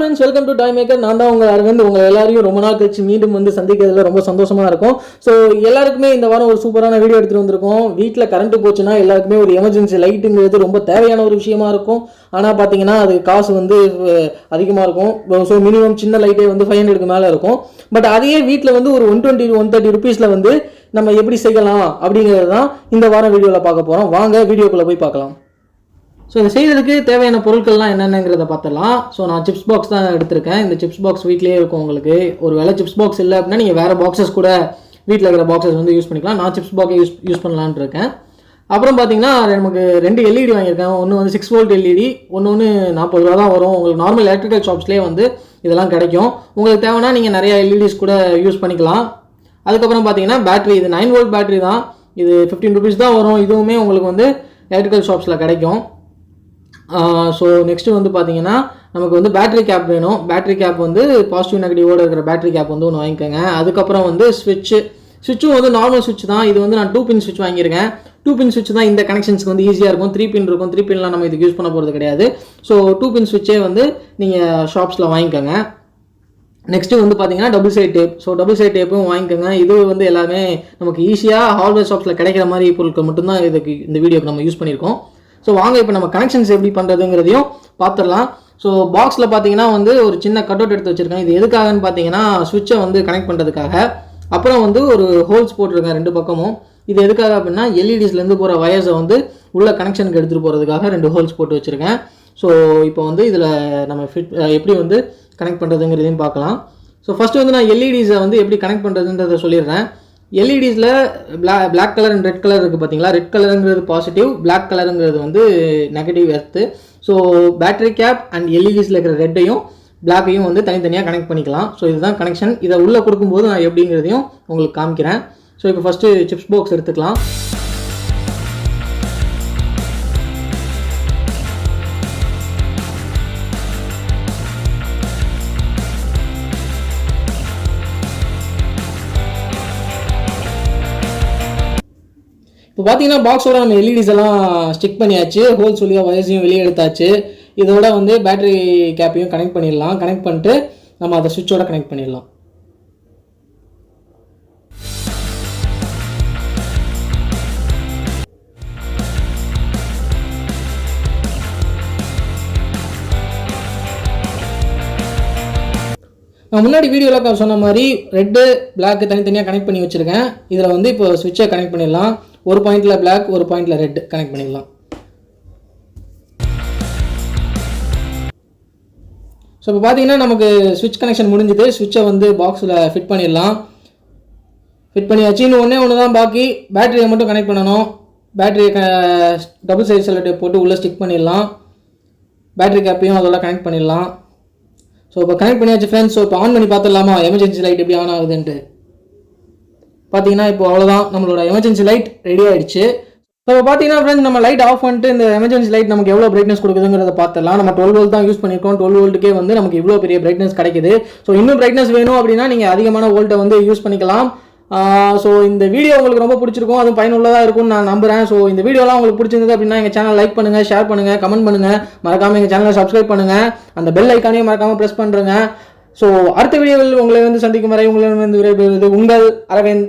Friends, welcome to toy maker. நான் தான் உங்கள் அரவிந்த். உங்கள் எல்லாரையும் ரொம்ப நாள் கழிச்சு மீண்டும் வந்து சந்திக்கிறதுல ரொம்ப சந்தோஷமா இருக்கும். ஸோ எல்லாருக்குமே இந்த வாரம் ஒரு சூப்பரான வீடியோ எடுத்துகிட்டு வந்திருக்கோம். வீட்டில் கரண்ட் போச்சுன்னா எல்லாருக்குமே ஒரு எமர்ஜென்சி லைட்டுங்கிறது ரொம்ப தேவையான ஒரு விஷயமா இருக்கும். ஆனால் பார்த்தீங்கன்னா அது காசு வந்து அதிகமாக இருக்கும். ஸோ மினிமம் சின்ன லைட்டே வந்து 500க்கு மேலே இருக்கும். பட் அதையே வீட்டில் வந்து ஒரு 120-130 ருபீஸில் வந்து நம்ம எப்படி செய்யலாம் அப்படிங்கிறது தான் இந்த வாரம் வீடியோவில் பார்க்க போகிறோம். வாங்க வீடியோக்குள்ளே போய் பார்க்கலாம். ஸோ இதை செய்கிறதுக்கு தேவையான பொருட்கள்லாம் என்னென்னங்கிறத பார்த்துடலாம். ஸோ நான் சிப்ஸ் பாக்ஸ் தான் எடுத்திருக்கேன். இந்த சிப்ஸ் பாக்ஸ் வீட்டிலே இருக்கும். உங்களுக்கு ஒரு வேளை சிப்ஸ் பாக்ஸ் இல்லை அப்படின்னா நீங்கள் வேறு பாக்ஸஸ் கூட வீட்டில் இருக்கிற பாக்ஸஸ் வந்து யூஸ் பண்ணிக்கலாம். நான் சிப்ஸ் பாக்ஸை யூஸ் பண்ணலான்னு இருக்கேன். அப்புறம் பார்த்தீங்கன்னா நமக்கு 2 எல்இடி வாங்கியிருக்கேன். ஒன்று வந்து 6 வோல்ட் எல்இடி, ஒன்று 40 ரூபா தான் வரும். உங்களுக்கு நார்மல் எலக்ட்ரிக்கல் ஷாப்ஸ்லேயே வந்து இதெல்லாம் கிடைக்கும். உங்களுக்கு தேவைன்னா நீங்கள் நிறையா எல்இடிஸ் கூட யூஸ் பண்ணிக்கலாம். அதுக்கப்புறம் பார்த்தீங்கன்னா பேட்டரி, இது 9 வோல்ட் பேட்டரி தான். இது 15 ருபீஸ் தான் வரும். இதுவுமே உங்களுக்கு வந்து எலக்ட்ரிக்கல் ஷாப்ஸில் கிடைக்கும். ஸோ நெக்ஸ்ட்டு வந்து பார்த்தீங்கன்னா நமக்கு வந்து பேட்டரி கேப் வேணும். பேட்டரி கேப் வந்து பாசிட்டிவ் நெகட்டிவோடு இருக்கிற பேட்டரி கேப் வந்து ஒன்று வாங்கிக்கோங்க. அதுக்கப்புறம் வந்து ஸ்விட்சும் வந்து நார்மல் ஸ்விட்ச் தான். இது வந்து நான் 2 பின் ஸ்விட்ச் வாங்கியிருக்கேன். 2 பின் ஸ்விட்ச் தான் இந்த கனெக்ஷன்ஸ்க்கு வந்து ஈஸியாக இருக்கும். 3 பின் இருக்கும். 3 பின்லாம் நம்ம இதுக்கு யூஸ் பண்ண போகிறது கிடையாது. ஸோ 2 பின் ஸ்விட்சே வந்து நீங்கள் ஷாப்ஸில் வாங்கிக்கோங்க. நெக்ஸ்ட்டு வந்து பார்த்தீங்கன்னா double side tape. So double side டேப்பும் வாங்கிக்கோங்க. இது வந்து எல்லாமே நமக்கு ஈஸியாக ஹார்ட்வேர் ஷாப்ஸில் கிடைக்கிற மாதிரி பொருட்கள் மட்டும்தான் இதுக்கு இந்த வீடியோக்கு நம்ம யூஸ் பண்ணியிருக்கோம். ஸோ வாங்க இப்போ நம்ம கனெக்ஷன்ஸ் எப்படி பண்ணுறதுங்கிறதையும் பார்த்துடலாம். ஸோ பாக்ஸில் பார்த்தீங்கன்னா வந்து ஒரு சின்ன கட் அவுட் எடுத்து வச்சுருக்கேன். இது எதுக்காகன்னு பார்த்தீங்கன்னா ஸ்விட்சை வந்து கனெக்ட் பண்ணுறதுக்காக. அப்புறம் வந்து ஒரு ஹோல்ஸ் போட்டிருக்கேன் 2 பக்கமும். இது எதுக்காக அப்படின்னா எல்இடிஸ்லேருந்து போகிற வயர்ஸை வந்து உள்ள கனெக்ஷனுக்கு எடுத்துகிட்டு போகிறதுக்காக 2 ஹோல்ஸ் போட்டு வச்சுருக்கேன். ஸோ இப்போ வந்து இதில் நம்ம எப்படி வந்து கனெக்ட் பண்ணுறதுங்கிறதையும் பார்க்கலாம். ஸோ ஃபஸ்ட்டு வந்து நான் எல்இடிஸை வந்து எப்படி கனெக்ட் பண்ணுறதுன்றதை சொல்லிடுறேன். எல்இடிஸில் black colour and red colour இருக்குது பார்த்தீங்களா. ரெட் கலருங்கிறது பாசிட்டிவ், பிளாக் கலருங்கிறது வந்து negative earth. So battery cap and எல்இடிஸில் இருக்கிற ரெட்டையும் பிளாக்கையும் வந்து தனித்தனியாக கனெக்ட் பண்ணிக்கலாம். ஸோ இதுதான் கனெக்ஷன். இதை உள்ளே கொடுக்கும்போது நான் எப்படிங்கிறதையும் உங்களுக்கு காமிக்கிறேன். ஸோ இப்போ ஃபஸ்ட்டு சிப்ஸ் பாக்ஸ் எடுத்துக்கலாம். இப்போ பார்த்தீங்கன்னா பாக்ஸோட நம்ம எல்இடிஸ் எல்லாம் ஸ்டிக் பண்ணியாச்சு. ஹோல்ஸ் வழியாக வயர்ஸையும் வெளியே எடுத்தாச்சு. இதோட வந்து பேட்டரி கேப்பையும் கனெக்ட் பண்ணிடலாம். கனெக்ட் பண்ணிட்டு நம்ம அதை சுவிட்சோட கனெக்ட் பண்ணிடலாம். நான் முன்னாடி வீடியோவில் சொன்ன மாதிரி ரெட்டு பிளாக் தனித்தனியாக கனெக்ட் பண்ணி வச்சுருக்கேன். இதில் வந்து இப்போ ஸ்விட்சை கனெக்ட் பண்ணிடலாம். ஒரு பாயிண்டில் பிளாக், ஒரு பாயிண்டில் ரெட் கனெக்ட் பண்ணிடலாம். ஸோ இப்போ பார்த்தீங்கன்னா நமக்கு ஸ்விட்ச் கனெக்ஷன் முடிஞ்சுது. ஸ்விட்சை வந்து பாக்ஸில் ஃபிட் பண்ணிடலாம். ஃபிட் பண்ணியாச்சு. இன்னும் ஒன்று தான் பாக்கி. பேட்டரியை மட்டும் கனெக்ட் பண்ணணும். பேட்டரியை டபுள் சைட் செல்லோ டேப் போட்டு உள்ளே ஸ்டிக் பண்ணிடலாம். பேட்டரி கேப்பையும் அதோட கனெக்ட் பண்ணிடலாம். ஸோ இப்போ கனெக்ட் பண்ணியாச்சு ஃப்ரெண்ட்ஸ். ஸோ இப்போ ஆன் பண்ணி பார்த்துடலாமா எமர்ஜென்சி லைட் எப்படி ஆன் ஆகுதுன்ட்டு. பார்த்தீங்கன்னா இப்போ அவ்வளோதான், நம்மளோட எமர்ஜென்சி லைட் ரெடி ஆகிடுச்சு. ஸோ இப்போ பார்த்தீங்கன்னா ஃப்ரெண்ட்ஸ், நம்ம லைட் ஆஃப் பண்ணிட்டு இந்த எமர்ஜென்சி லைட் நமக்கு எவ்வளோ பிரைட்னஸ் கொடுக்குதுங்கிறத பார்த்துடலாம். நம்ம 12 வோல்ட் தான் யூஸ் பண்ணியிருக்கோம். 12 வோல்ட்டுக்கே வந்து நமக்கு இவ்வளோ பெரிய பிரைட்னஸ் கிடைக்குது. ஸோ இன்னும் பிரைட்னஸ் வேணும் அப்படின்னா நீங்கள் அதிகமான வோல்ட்டை வந்து யூஸ் பண்ணிக்கலாம். ஸோ இந்த வீடியோ உங்களுக்கு ரொம்ப பிடிச்சிருக்கும், அதுவும் பயனுள்ளதாக இருக்கும்னு நான் நம்புகிறேன். ஸோ இந்த வீடியோலாம் உங்களுக்கு பிடிச்சிருந்தது அப்படின்னா எங்கள் சேனல் லைக் பண்ணுங்கள், ஷேர் பண்ணுங்கள், கமெண்ட் பண்ணுங்கள். மறக்காமல் எங்கள் சேனலை சப்ஸ்கிரைப் பண்ணுங்கள். அந்த பெல் ஐக்கானையும் மறக்காமல் ப்ரெஸ் பண்ணுறேங்க. ஸோ அடுத்த வீடியோவில் உங்களை வந்து சந்திக்கும் வரை உங்களை வந்து விரைவில் உங்கள் அரவிந்த்.